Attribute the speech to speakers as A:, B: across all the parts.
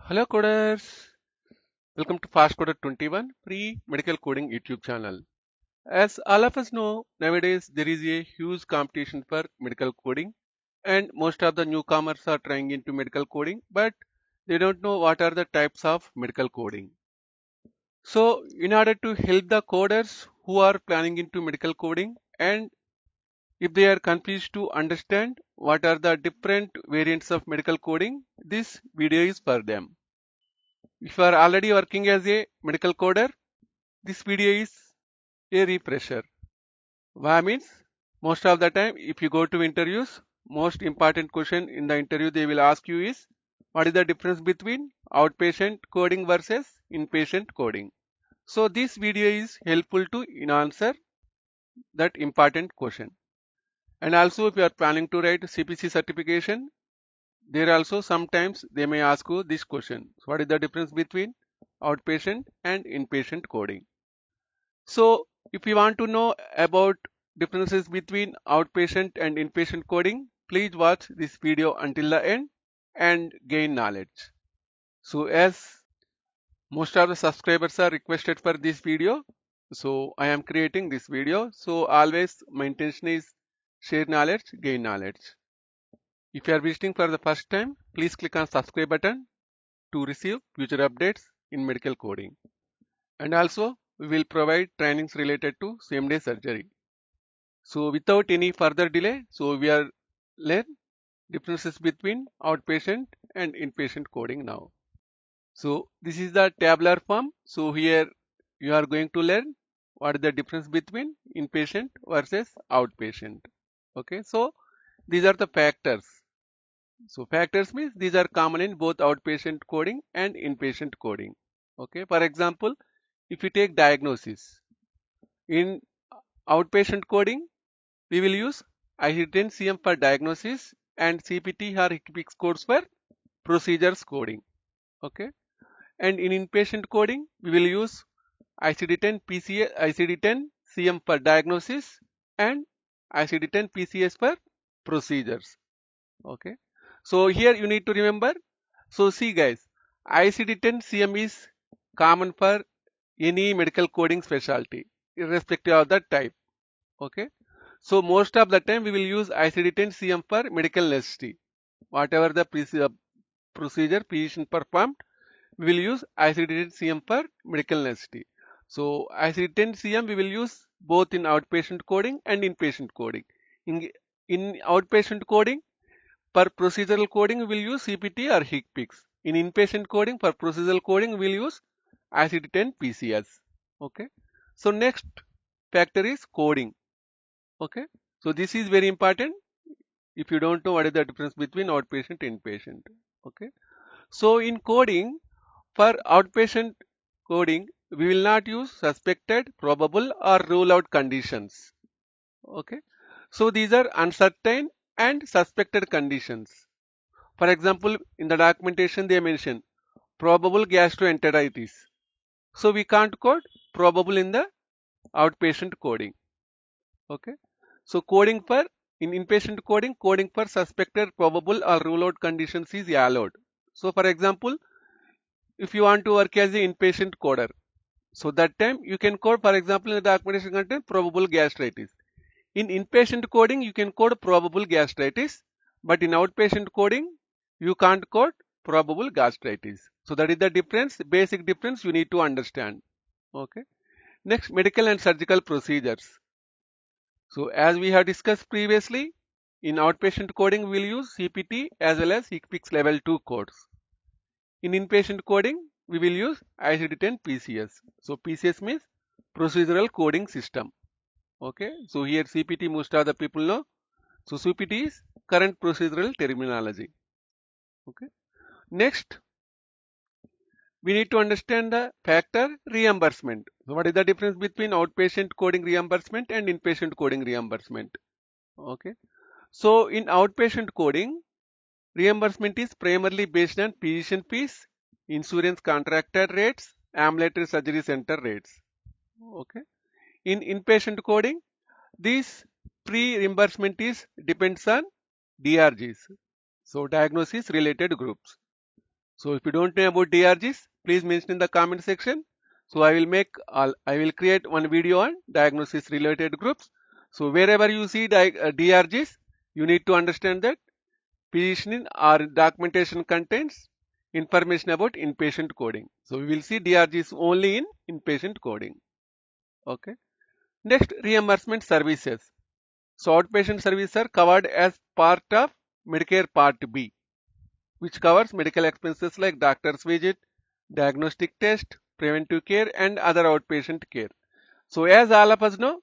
A: Hello coders, welcome to Fast Coder 21 free medical coding YouTube channel. As all of us know, nowadays there is a huge competition for medical coding and most of the newcomers are trying into medical coding but they don't know what are the types of medical coding. So in order to help the coders who are planning into medical coding and if they are confused to understand what are the different variants of medical coding, this video is for them. If you are already working as a medical coder, this video is a refresher. Why means most of the time if you go to interviews, most important question in the interview they will ask you is what is the difference between outpatient coding versus inpatient coding. So this video is helpful to answer that important question. And also if you are planning to write CPC certification, there also sometimes they may ask you this question. So what is the difference between outpatient and inpatient coding? So if you want to know about differences between outpatient and inpatient coding, please watch this video until the end and gain knowledge. So as most of the subscribers are requested for this video, so I am creating this video. So always my intention is share knowledge, gain knowledge. If you are visiting for the first time, please click on subscribe button to receive future updates in medical coding. And also we will provide trainings related to same day surgery. So without any further delay, so we are learn differences between outpatient and inpatient coding now. So this is the tabular form. So here you are going to learn what is the difference between inpatient versus outpatient. Okay, so these are the factors. So factors means these are common in both outpatient coding and inpatient coding. Okay, for example, if you take diagnosis in outpatient coding, we will use ICD-10 for diagnosis and CPT or HCPCS codes for procedures coding. Okay, and in inpatient coding, we will use ICD-10 PCS, ICD-10 CM for diagnosis and ICD-10 PCS for procedures. Okay, so here you need to remember. So see guys, ICD-10 CM is common for any medical coding specialty, irrespective of the type. Okay, so most of the time we will use ICD-10 CM for medical necessity. Whatever the procedure physician performed, we will use ICD-10 CM for medical necessity. So ICD-10 CM we will use both in outpatient coding and inpatient coding. In outpatient coding, for procedural coding we will use CPT or HCPCS. In inpatient coding, for procedural coding we will use ICD-10 PCS. Okay. So next factor is coding. Okay. So this is very important if you don't know what is the difference between outpatient and inpatient. Okay. So in coding, for outpatient coding, we will not use suspected, probable or rule out conditions. Okay. So these are uncertain and suspected conditions. For example, in the documentation they mention probable gastroenteritis. So we can't code probable in the outpatient coding. Okay. So coding for in inpatient coding, coding for suspected, probable or rule out conditions is allowed. So for example, if you want to work as an inpatient coder, so that time you can code, for example, in the documentation content probable gastritis. In inpatient coding, you can code probable gastritis, but in outpatient coding, you can't code probable gastritis. So that is the difference, basic difference you need to understand. Okay. Next, medical and surgical procedures. So as we have discussed previously, in outpatient coding, we will use CPT as well as HCPCS level 2 codes. In inpatient coding, we will use ICD-10 PCS. So PCS means procedural coding system. Okay. So here CPT most of the people know. So CPT is current procedural terminology. Okay. Next, we need to understand the factor reimbursement. So what is the difference between outpatient coding reimbursement and inpatient coding reimbursement? Okay. So in outpatient coding, reimbursement is primarily based on physician fees, insurance contracted rates, ambulatory surgery center rates. Okay. In inpatient coding, this pre-reimbursement is depends on DRGs. So diagnosis related groups. So if you don't know about DRGs, please mention in the comment section. So I will create one video on diagnosis related groups. So wherever you see DRGs, you need to understand that positioning or documentation contains information about inpatient coding. So we will see DRGs only in inpatient coding. Okay. Next, reimbursement services. So outpatient services are covered as part of Medicare Part B, which covers medical expenses like doctor's visit, diagnostic test, preventive care, and other outpatient care. So as all of us know,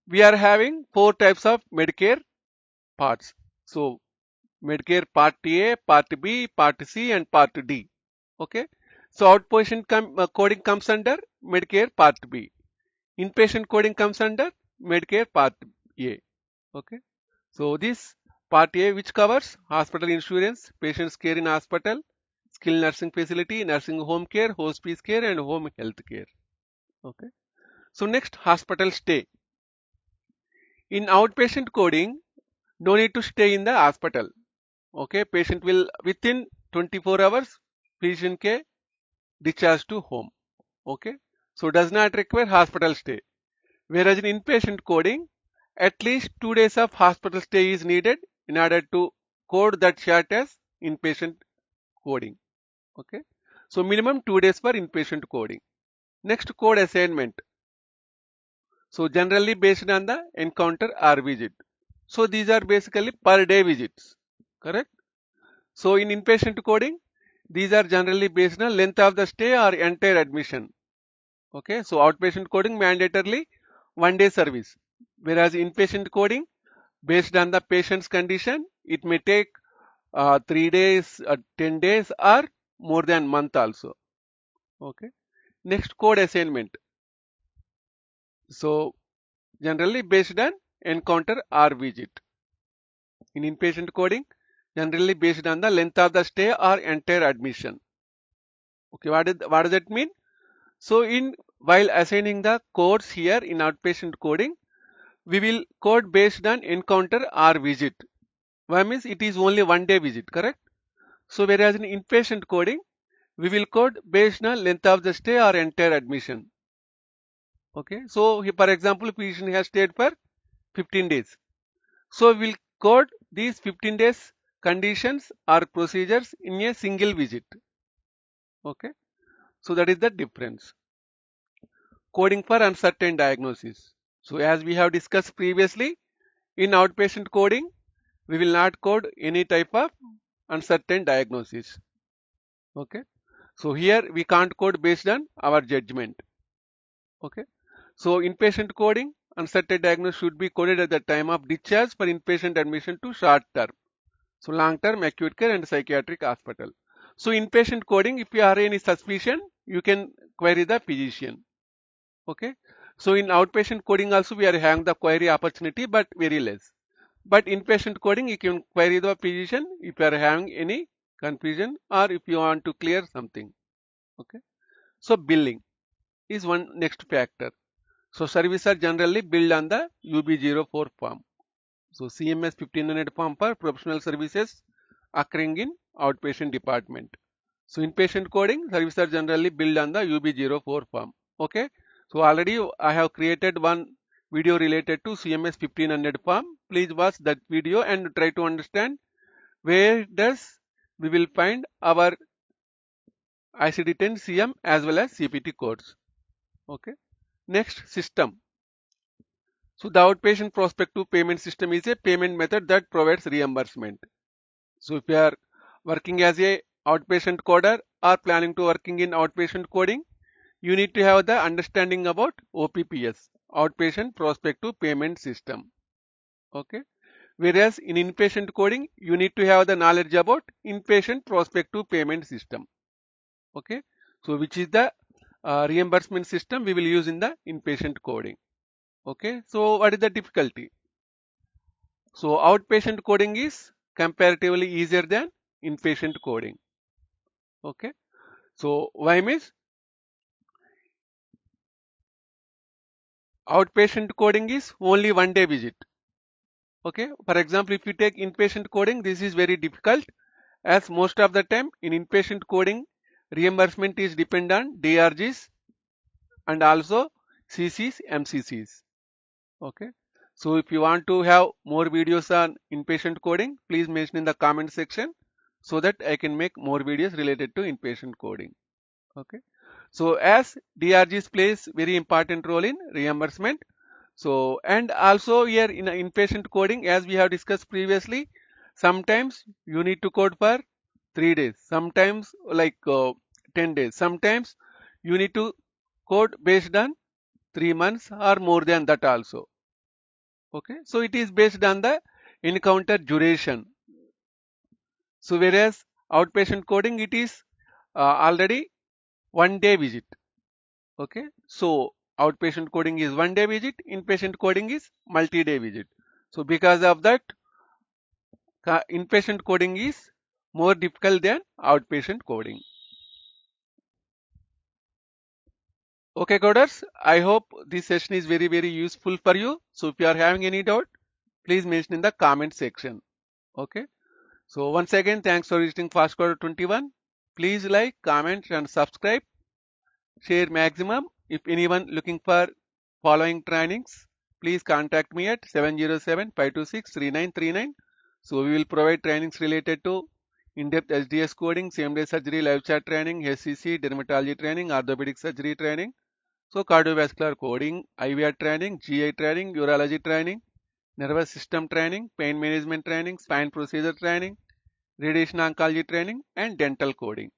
A: we are having four types of Medicare parts. So Medicare Part A, Part B, Part C, and Part D. Okay. So outpatient coding comes under Medicare Part B. Inpatient coding comes under Medicare Part A. Okay. So this Part A, which covers hospital insurance, patients care in hospital, skilled nursing facility, nursing home care, hospice care, and home health care. Okay. So next, hospital stay. In outpatient coding, no need to stay in the hospital. Okay. Patient will within 24 hours, patient can discharge to home. Okay. So does not require hospital stay. Whereas in inpatient coding, at least 2 days of hospital stay is needed in order to code that chart as inpatient coding. Okay. So minimum 2 days for inpatient coding. Next, code assignment. So generally based on the encounter or visit. So these are basically per day visits. Correct. So in inpatient coding, these are generally based on length of the stay or entire admission. Okay. So outpatient coding mandatorily 1 day service. Whereas inpatient coding based on the patient's condition, it may take 3 days, 10 days, or more than month also. Okay. Next, code assignment. So generally based on encounter or visit. In inpatient coding, generally based on the length of the stay or entire admission. Okay, what does that mean? So in while assigning the codes here in outpatient coding, we will code based on encounter or visit. Why means it is only 1 day visit, correct? So whereas in inpatient coding, we will code based on length of the stay or entire admission. Okay, so for example, patient has stayed for 15 days. So we'll code these 15 days conditions or procedures in a single visit. Okay, so that is the difference. Coding for uncertain diagnosis. So as we have discussed previously, in outpatient coding, we will not code any type of uncertain diagnosis. Okay, so here we can't code based on our judgment. Okay, so inpatient coding, uncertain diagnosis should be coded at the time of discharge for inpatient admission to short term. So long term acute care and psychiatric hospital. So inpatient coding, if you have any suspicion, you can query the physician. Okay. So in outpatient coding also we are having the query opportunity but very less. But inpatient coding you can query the physician if you are having any confusion or if you want to clear something. Okay. So billing is one next factor. So services are generally billed on the UB04 form. So CMS 1500 form for professional services occurring in outpatient department. So inpatient coding services are generally billed on the UB04 form. Okay. So already I have created one video related to CMS 1500 form. Please watch that video and try to understand where does we will find our ICD-10 CM as well as CPT codes. Okay. Next, system. So the outpatient prospective payment system is a payment method that provides reimbursement. So if you are working as a outpatient coder or planning to working in outpatient coding, you need to have the understanding about OPPS, outpatient prospective payment system. Okay. Whereas in inpatient coding, you need to have the knowledge about inpatient prospective payment system. Okay. So which is the reimbursement system we will use in the inpatient coding. Okay. So what is the difficulty? So outpatient coding is comparatively easier than inpatient coding. Okay. So why means outpatient coding is only 1 day visit. Okay. For example, if you take inpatient coding, this is very difficult as most of the time in inpatient coding, reimbursement is depend on DRGs and also CCs, MCCs. Okay. So if you want to have more videos on inpatient coding, please mention in the comment section so that I can make more videos related to inpatient coding. Okay. So as DRGs plays very important role in reimbursement. So and also here in inpatient coding, as we have discussed previously, sometimes you need to code for 3 days, sometimes like 10 days, sometimes you need to code based on 3 months or more than that also. Okay, so it is based on the encounter duration. So whereas outpatient coding it is already 1 day visit. Okay, so outpatient coding is 1 day visit, inpatient coding is multi-day visit. So because of that, inpatient coding is more difficult than outpatient coding. Okay, coders, I hope this session is very useful for you. So if you are having any doubt, please mention in the comment section. Okay. So once again, thanks for visiting FastCoder 21. Please like, comment, and subscribe. Share maximum. If anyone looking for following trainings, please contact me at 707-526-3939. So we will provide trainings related to in-depth SDS coding, same-day surgery, live chat training, SCC, dermatology training, orthopedic surgery training. So cardiovascular coding, IVR training, GI training, urology training, nervous system training, pain management training, spine procedure training, radiation oncology training, and dental coding.